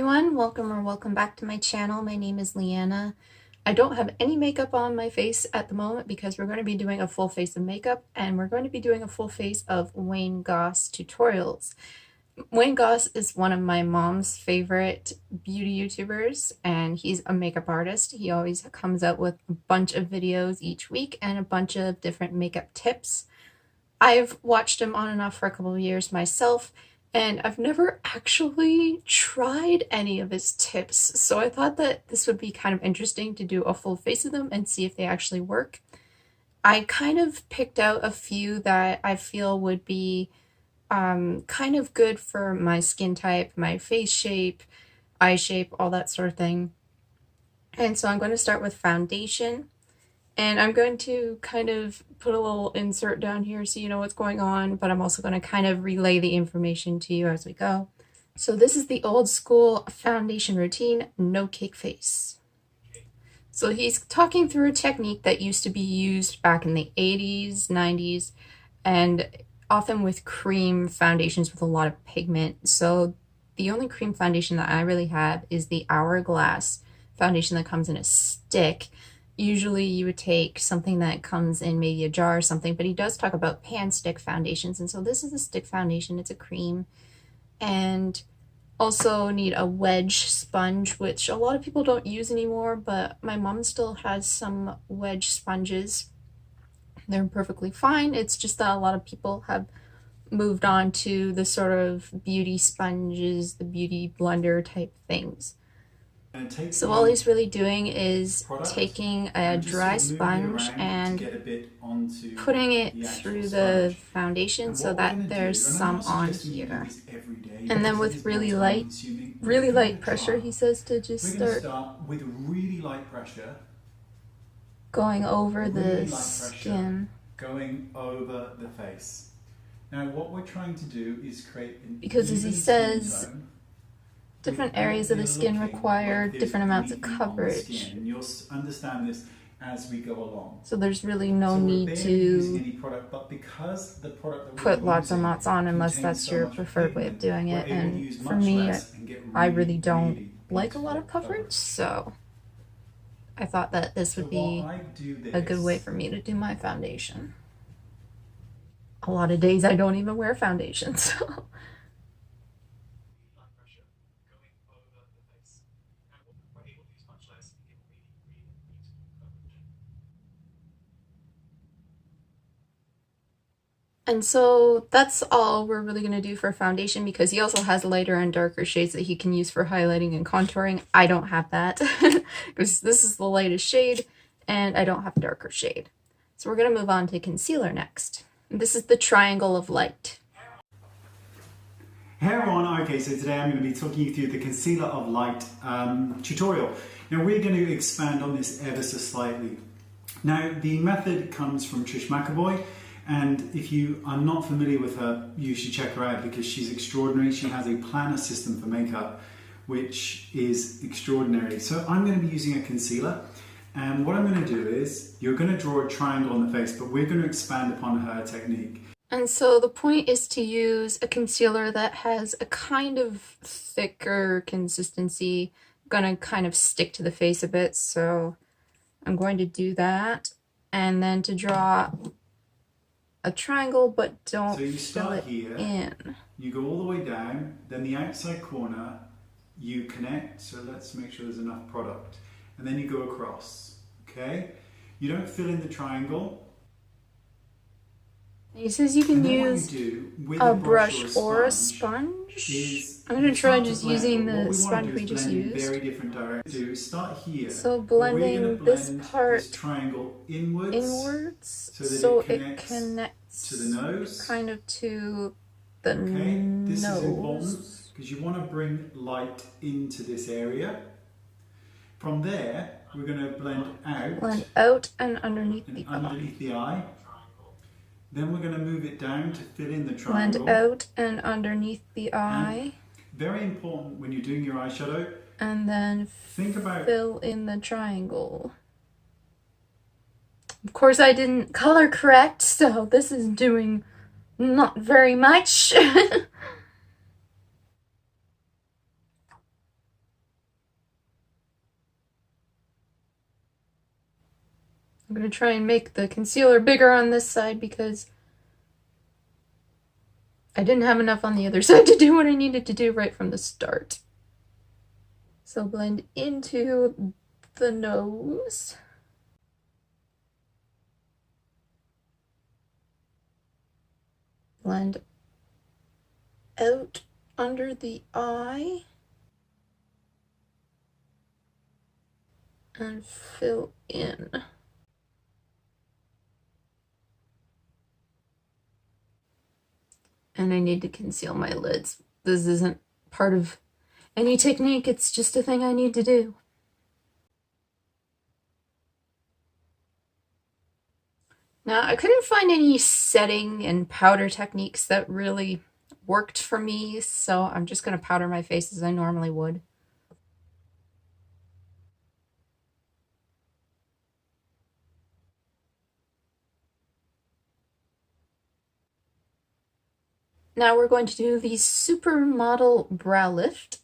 everyone, welcome back to my channel. My name is Leanna. I don't have any makeup on my face at the moment because we're going to be doing a full face of makeup and we're going to be doing a full face of Wayne Goss tutorials. Wayne Goss is one of my mom's favorite beauty YouTubers and he's a makeup artist. He always comes out with a bunch of videos each week and a bunch of different makeup tips. I've watched him on and off for a couple of years myself, and I've never actually tried any of his tips, so I thought that this would be kind of interesting to do a full face of them and see if they actually work. I kind of picked out a few that I feel would be kind of good for my skin type, my face shape, eye shape, all that sort of thing. And so I'm going to start with foundation. And I'm going to kind of put a little insert down here so you know what's going on, but I'm also going to kind of relay the information to you as we go. So this is the old school foundation routine, no cake face. So he's talking through a technique that used to be used back in the 80s, 90s, and often with cream foundations with a lot of pigment. So the only cream foundation that I really have is the Hourglass foundation that comes in a stick. Usually you would take something that comes in maybe a jar or something, but he does talk about pan stick foundations, and so this is a stick foundation. It's a cream. And also need a wedge sponge, which a lot of people don't use anymore, but my mom still has some wedge sponges. They're perfectly fine. It's just that a lot of people have moved on to the sort of beauty sponges, the beauty blender type things. So all he's really doing is taking a dry sponge and putting it through the foundation so that there's some on here. And then with really light pressure, he says to just start with really light pressure going over the skin. Going over the face. Now what we're trying to do is create an because as he says, different areas of the skin require different amounts of coverage. And you'll understand this as we go along. So there's really no need to put lots and lots on unless that's your preferred way of doing it. And for me, I really don't like a lot of coverage, so I thought that this would be a good way for me to do my foundation. A lot of days I don't even wear foundation, so. And so that's all we're really going to do for foundation, because he also has lighter and darker shades that he can use for highlighting and contouring. I don't have that because this is the lightest shade and I don't have a darker shade. So we're going to move on to concealer next. This is the Triangle of Light. Hey everyone, okay, so today I'm going to be talking you through the Concealer of Light tutorial. Now we're going to expand on this ever so slightly. Now the method comes from Trish McAvoy. And if you are not familiar with her, you should check her out because she's extraordinary. She has a planner system for makeup, which is extraordinary. So I'm going to be using a concealer. And what I'm going to do is, you're going to draw a triangle on the face, but we're going to expand upon her technique. And so the point is to use a concealer that has a kind of thicker consistency. I'm going to kind of stick to the face a bit. So I'm going to do that. And then to draw a triangle, but don't fill it in. You go all the way down, then the outside corner you connect, so let's make sure there's enough product, and then you go across, okay? You don't fill in the triangle. He says you can use a brush or a sponge. I'm going to try just using the sponge we just used. Very different direction. Start here. So blending this part triangle inwards so it connects to the nose, kind of to the This nose. is important because you want to bring light into this area. From there, we're going to blend out and underneath the eye. Then we're going to move it down to fill in the triangle. Blend out and underneath the eye. And very important when you're doing your eyeshadow. And then fill in the triangle. Of course I didn't color correct, so this is doing not very much. I'm going to try and make the concealer bigger on this side because I didn't have enough on the other side to do what I needed to do right from the start. So blend into the nose. Blend out under the eye. And fill in. And I need to conceal my lids. This isn't part of any technique, it's just a thing I need to do. Now, I couldn't find any setting and powder techniques that really worked for me, so I'm just going to powder my face as I normally would. Now we're going to do the Supermodel Brow Lift.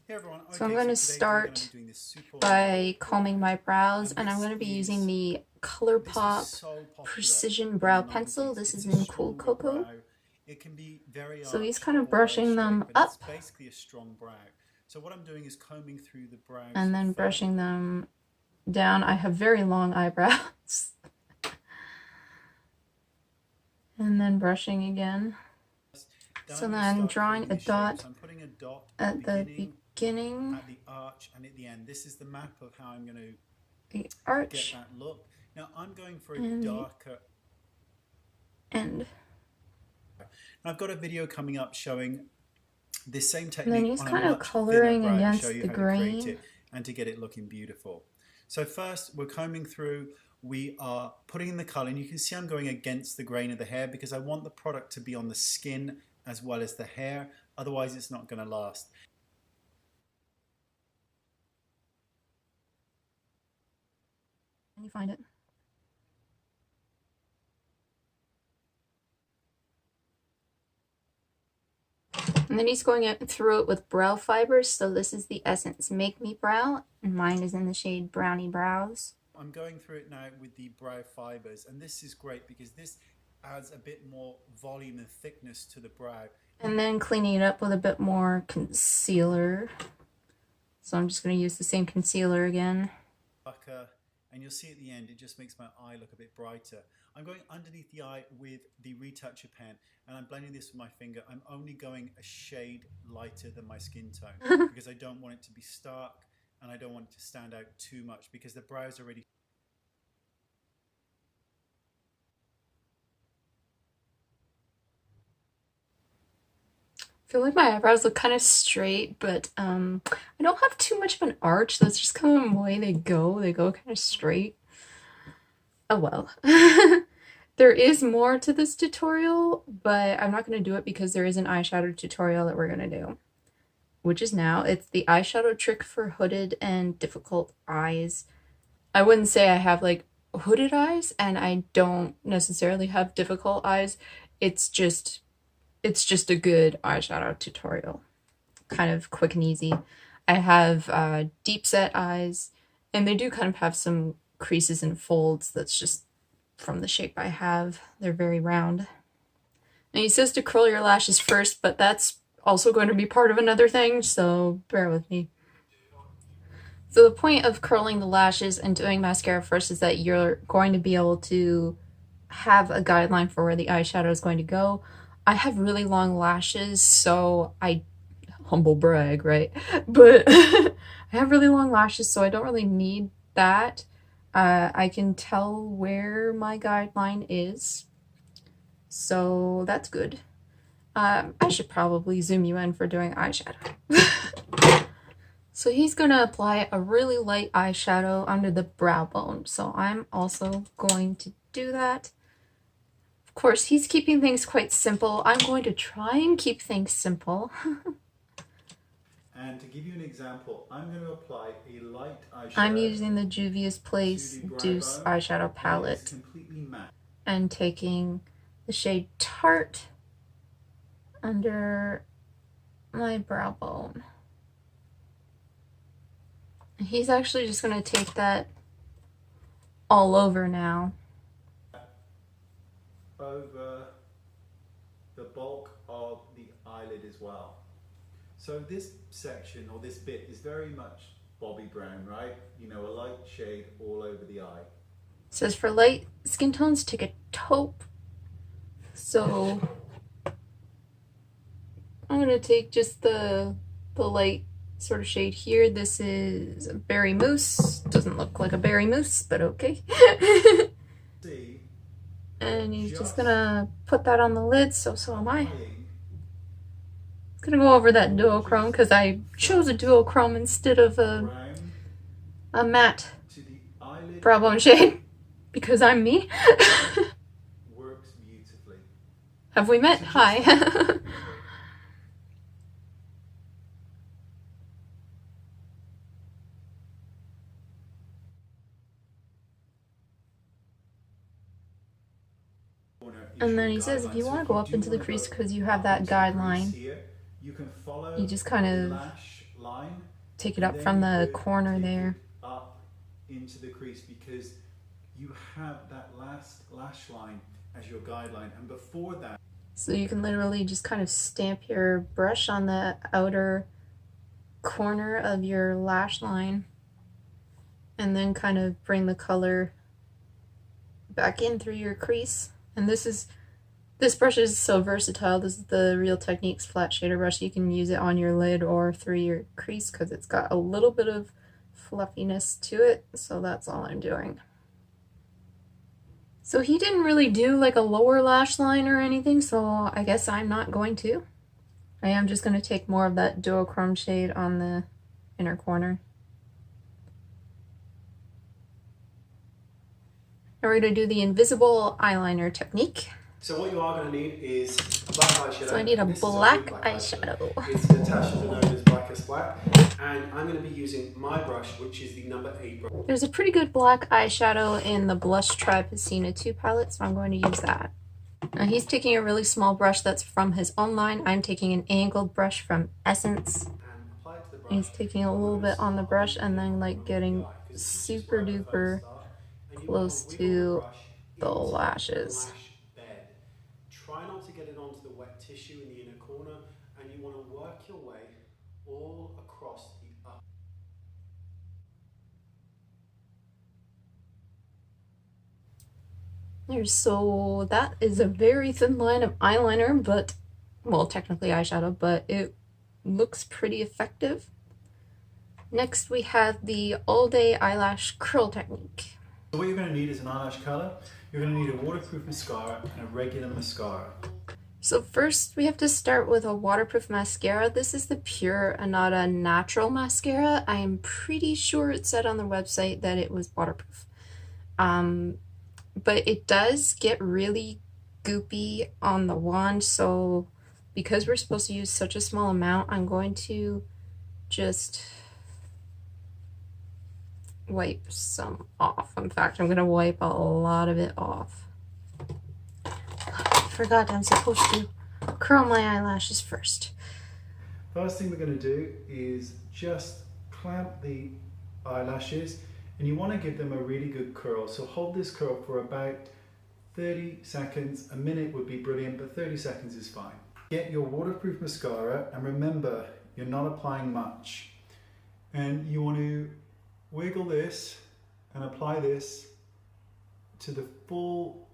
Hey everyone. So I'm going to start by combing my brows, and I'm going to be using the Colourpop Precision Brow Pencil. This is in Cool Cocoa. So he's kind of brushing them up. Basically a strong brow. So what I'm doing is combing through the brows and then brushing them down. I have very long eyebrows. And then brushing again. So then drawing a dot at the beginning, at the arch, and at the end. This is the map of how I'm going to the arch, get that look. Now I'm going for a darker end. And I've got a video coming up showing this same technique. And then he's kind of coloring against the grain and to get it looking beautiful. So first we're combing through. We are putting in the color, and you can see I'm going against the grain of the hair because I want the product to be on the skin as well as the hair, otherwise it's not going to last. Can you find it? And then he's going through it with brow fibers, so this is the Essence Make Me Brow, and mine is in the shade Brownie Brows. I'm going through it now with the brow fibers, and this is great because this adds a bit more volume and thickness to the brow. And then cleaning it up with a bit more concealer. So I'm just going to use the same concealer again. And you'll see at the end, it just makes my eye look a bit brighter. I'm going underneath the eye with the retoucher pen, and I'm blending this with my finger. I'm only going a shade lighter than my skin tone because I don't want it to be stark, and I don't want it to stand out too much because the brows are already. I feel like my eyebrows look kind of straight, but I don't have too much of an arch. That's just kind of the way they go. They go kind of straight. Oh well. There is more to this tutorial, but I'm not going to do it because there is an eyeshadow tutorial that we're going to do, which is now. It's the eyeshadow trick for hooded and difficult eyes. I wouldn't say I have like hooded eyes, and I don't necessarily have difficult eyes. It's just a good eyeshadow tutorial. Kind of quick and easy. I have deep set eyes, and they do kind of have some creases and folds. That's just from the shape I have. They're very round. And he says to curl your lashes first, but that's also going to be part of another thing, so bear with me. So the point of curling the lashes and doing mascara first is that you're going to be able to have a guideline for where the eyeshadow is going to go. I have really long lashes, so humble brag, right? But I have really long lashes, so I don't really need that. I can tell where my guideline is, so that's good. I should probably zoom you in for doing eyeshadow. So he's going to apply a really light eyeshadow under the brow bone, so I'm also going to do that. Of course, he's keeping things quite simple. I'm going to try and keep things simple. And to give you an example, I'm going to apply a light eyeshadow. I'm using the Juvia's Place Douce eyeshadow palette and taking the shade Tart under my brow bone. He's actually just going to take that all over now. Over the bulk of the eyelid as well. So this section or this bit is very much Bobby Brown, right? You know, a light shade all over the eye. It says for light skin tones, take a taupe. So I'm gonna take just the light sort of shade here. This is a berry mousse. Doesn't look like a berry mousse, but okay. See, and he's just gonna put that on the lid, so am I. Gonna go over that duochrome because I chose a duochrome instead of a matte brow bone shade because I'm me. Works beautifully. Have we met? Hi. And then he says if you want to go up into the crease because you have that guideline, you just kind of take it up from the corner there. Up into the crease because you have that last lash line as your guideline, and before that. So you can literally just kind of stamp your brush on the outer corner of your lash line and then kind of bring the color back in through your crease. And this brush is so versatile. This is the Real Techniques flat shader brush. You can use it on your lid or through your crease because it's got a little bit of fluffiness to it. So that's all I'm doing. So he didn't really do like a lower lash line or anything, so I guess I'm not going to. I am just going to take more of that duochrome shade on the inner corner. Now we're going to do the invisible eyeliner technique. So what you are going to need is a black eyeshadow. So I need a black eyeshadow. It's Natasha's known as Blackest Black. And I'm going to be using my brush, which is the number 8 brush. There's a pretty good black eyeshadow in the Blush Tripacina 2 palette, so I'm going to use that. Now he's taking a really small brush that's from his own line. I'm taking an angled brush from Essence. He's taking a little bit on the brush and then like getting super duper close to the lashes. Try not to get it onto the wet tissue in the inner corner, and you want to work your way all across the upper. So that is a very thin line of eyeliner, but, well, technically eyeshadow, but it looks pretty effective. Next we have the All Day Eyelash Curl Technique. So what you're going to need is an eyelash color. You're going to need a waterproof mascara and a regular mascara. So first we have to start with a waterproof mascara. This is the Pure Anada Natural Mascara. I am pretty sure it said on the website that it was waterproof. But it does get really goopy on the wand, so because we're supposed to use such a small amount, I'm going to just wipe some off. In fact, I'm going to wipe a lot of it off. I forgot I'm supposed to curl my eyelashes first. First thing we're going to do is just clamp the eyelashes, and you want to give them a really good curl. So hold this curl for about 30 seconds. A minute would be brilliant, but 30 seconds is fine. Get your waterproof mascara, and remember, you're not applying much. And you want to wiggle this and apply this to the full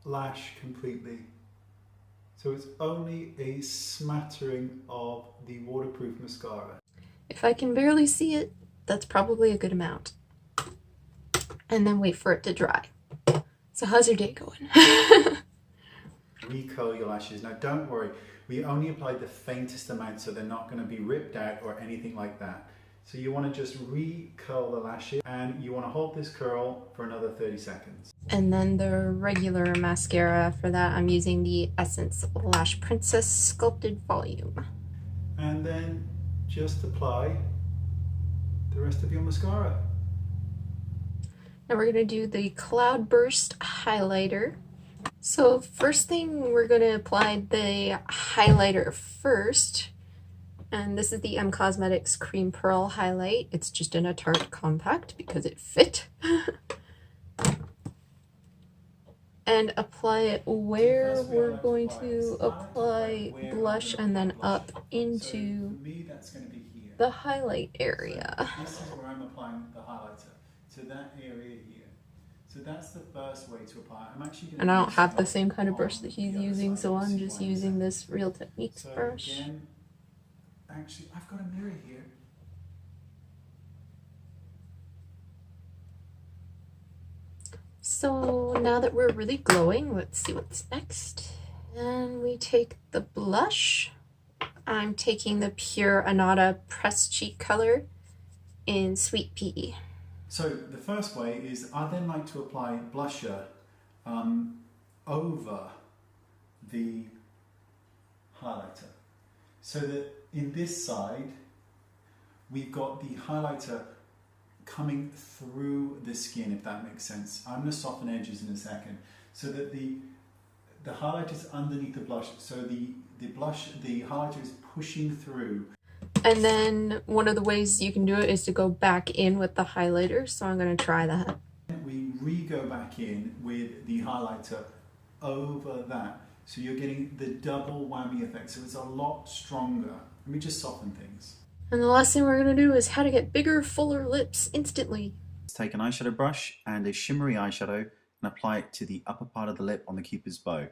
lash completely. So it's only a smattering of the waterproof mascara. If I can barely see it, that's probably a good amount. And then wait for it to dry. So how's your day going? Recurl your lashes. Now don't worry, we only applied the faintest amount, so they're not going to be ripped out or anything like that. So you want to just recurl the lashes, and you want to hold this curl for another 30 seconds. And then the regular mascara for that, I'm using the Essence Lash Princess Sculpted Volume. And then just apply the rest of your mascara. Now we're going to do the Cloudburst highlighter. So first thing, we're going to apply the highlighter first. And this is the Emme Cosmetics Cream Pearl Highlight. It's just in a Tarte Compact because it fit. and apply it where we're going to apply blush and then up into the highlight area. This is where I'm applying the highlighter, to that area here. So that's the first way to apply it. I'm actually going to, and I don't have the same kind of brush that he's using, so I'm just using this Real Techniques brush. Again, actually, I've got a mirror here. So now that we're really glowing, let's see what's next. And we take the blush. I'm taking the pure Anada Pressed Cheek color in Sweet Pea. So the first way is I then like to apply blusher over the highlighter. So that in this side, we've got the highlighter coming through the skin, if that makes sense. I'm going to soften edges in a second. So that the highlighter is underneath the blush. So the highlighter is pushing through. And then one of the ways you can do it is to go back in with the highlighter, so I'm going to try that. We go back in with the highlighter over that, so you're getting the double whammy effect, so it's a lot stronger. Let me just soften things. And the last thing we're going to do is how to get bigger, fuller lips instantly. Let's take an eyeshadow brush and a shimmery eyeshadow and apply it to the upper part of the lip on the Cupid's bow.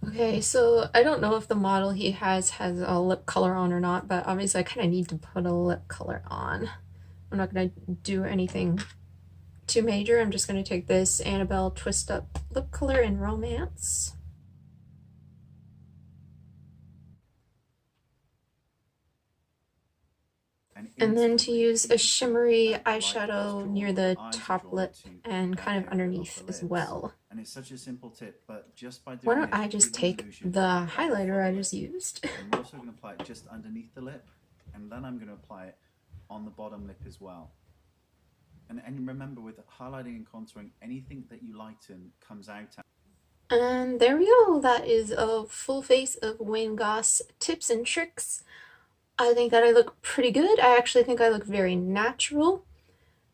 Okay, so I don't know if the model he has a lip color on or not, but obviously I kind of need to put a lip color on. I'm not going to do anything too major. I'm just going to take this Annabelle Twist Up lip color in Romance. And then to use a shimmery eyeshadow near the top lip and kind of underneath as well. And it's such a simple tip, but just by doing Why don't I just take the highlighter I just used? I'm also going to apply it just underneath the lip, and then I'm going to apply it on the bottom lip as well. And remember, with highlighting and contouring, anything that you lighten comes out. And there we go. That is a full face of Wayne Goss tips and tricks. I think that I look pretty good. I actually think I look very natural.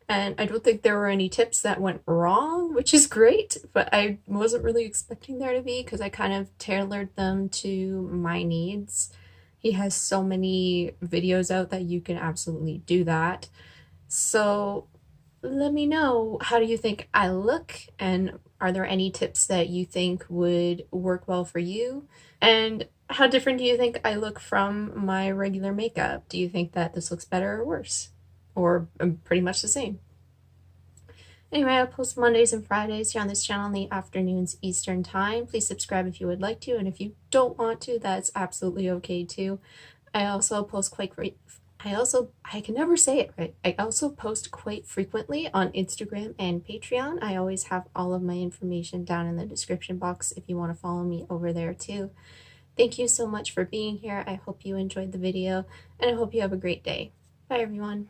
And I don't think there were any tips that went wrong, which is great. But I wasn't really expecting there to be because I kind of tailored them to my needs. He has so many videos out that you can absolutely do that. So let me know, how do you think I look? And are there any tips that you think would work well for you? And how different do you think I look from my regular makeup? Do you think that this looks better or worse? Or pretty much the same? Anyway, I post Mondays and Fridays here on this channel in the afternoons Eastern time. Please subscribe if you would like to, and if you don't want to, that's absolutely okay too. I also post quite I can never say it right. I also post quite frequently on Instagram and Patreon. I always have all of my information down in the description box if you want to follow me over there too. Thank you so much for being here. I hope you enjoyed the video, and I hope you have a great day. Bye everyone.